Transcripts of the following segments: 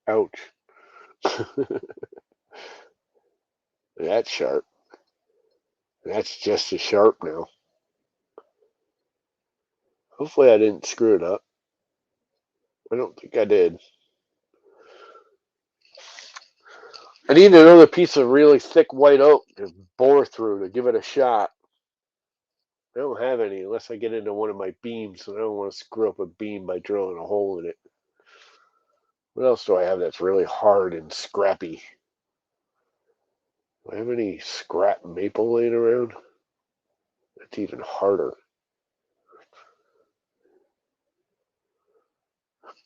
Ouch. That's sharp. That's just as sharp now. Hopefully I didn't screw it up. I don't think I did. I need another piece of really thick white oak to bore through to give it a shot. I don't have any unless I get into one of my beams, and I don't want to screw up a beam by drilling a hole in it. What else do I have that's really hard and scrappy? Do I have any scrap maple laying around? That's even harder.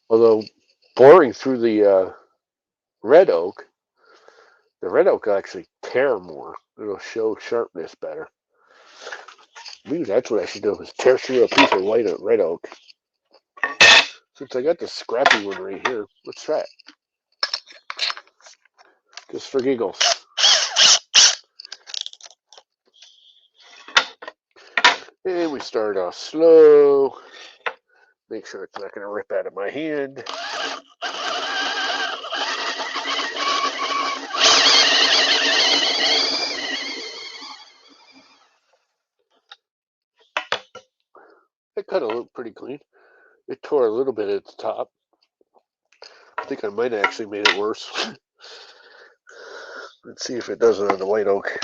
Although boring through the red oak, the red oak will actually tear more. It'll show sharpness better. Maybe that's what I should do, is tear through a piece of red oak. Since I got the scrappy one right here, let's try it. Just for giggles. And we start off slow. Make sure it's not going to rip out of my hand. It cut a little pretty clean. It tore a little bit at the top. I think I might have actually made it worse. Let's see if it does it on the white oak.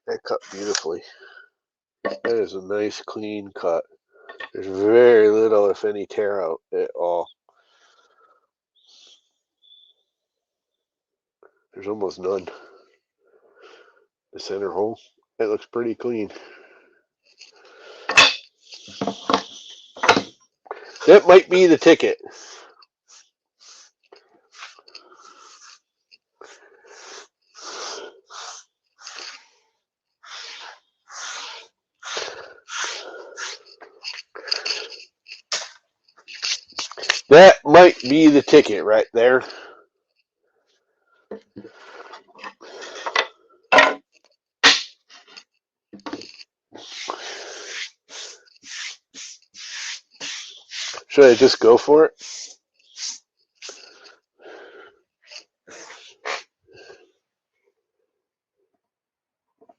That cut beautifully. That is a nice clean cut. There's very little, if any, tear out at all. There's almost none. The center hole, that looks pretty clean. That might be the ticket. That might be the ticket right there. Should I just go for it?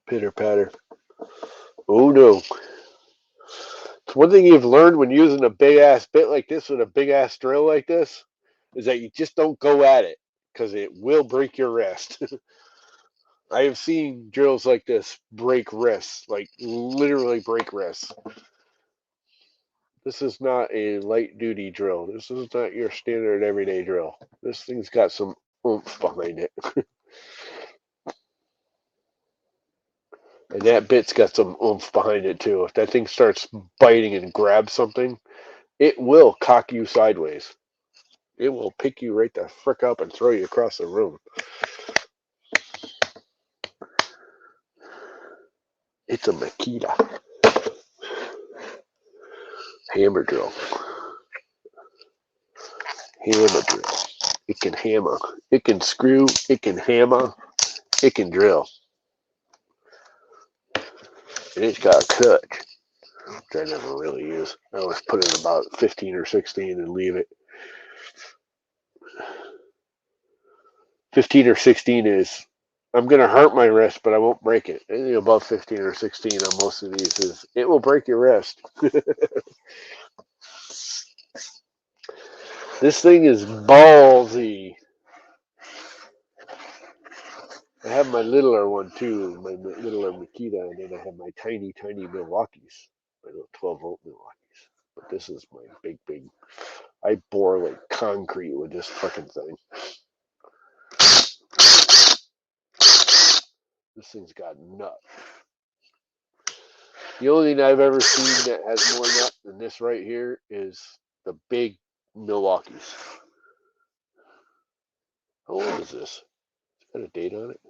Pitter patter. Oh no. It's one thing you've learned when using a big ass bit like this with a big ass drill like this is that you just don't go at it because it will break your wrist. I have seen drills like this break wrists, like literally break wrists. This is not a light duty drill. This is not your standard everyday drill. This thing's got some oomph behind it. And that bit's got some oomph behind it too. If that thing starts biting and grabs something, it will cock you sideways. It will pick you right the frick up and throw you across the room. It's a Makita hammer drill. Hammer drill. It can hammer. It can screw. It can hammer. It can drill. And it's got a clutch, which I never really use. I always put in about 15 or 16 and leave it. 15 or 16 is, I'm going to hurt my wrist, but I won't break it. Anything above 15 or 16 on most of these is, it will break your wrist. This thing is ballsy. I have my littler one too, my littler Makita, and then I have my tiny, tiny Milwaukees, my little 12-volt Milwaukees. But this is my big, big. I bore like concrete with this fucking thing. This thing's got nut. The only thing I've ever seen that has more nut than this right here is the big Milwaukees. How old is this? It's got a date on it.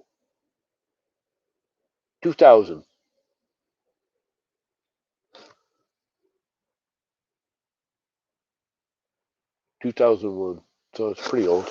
2000. 2001. So it's pretty old.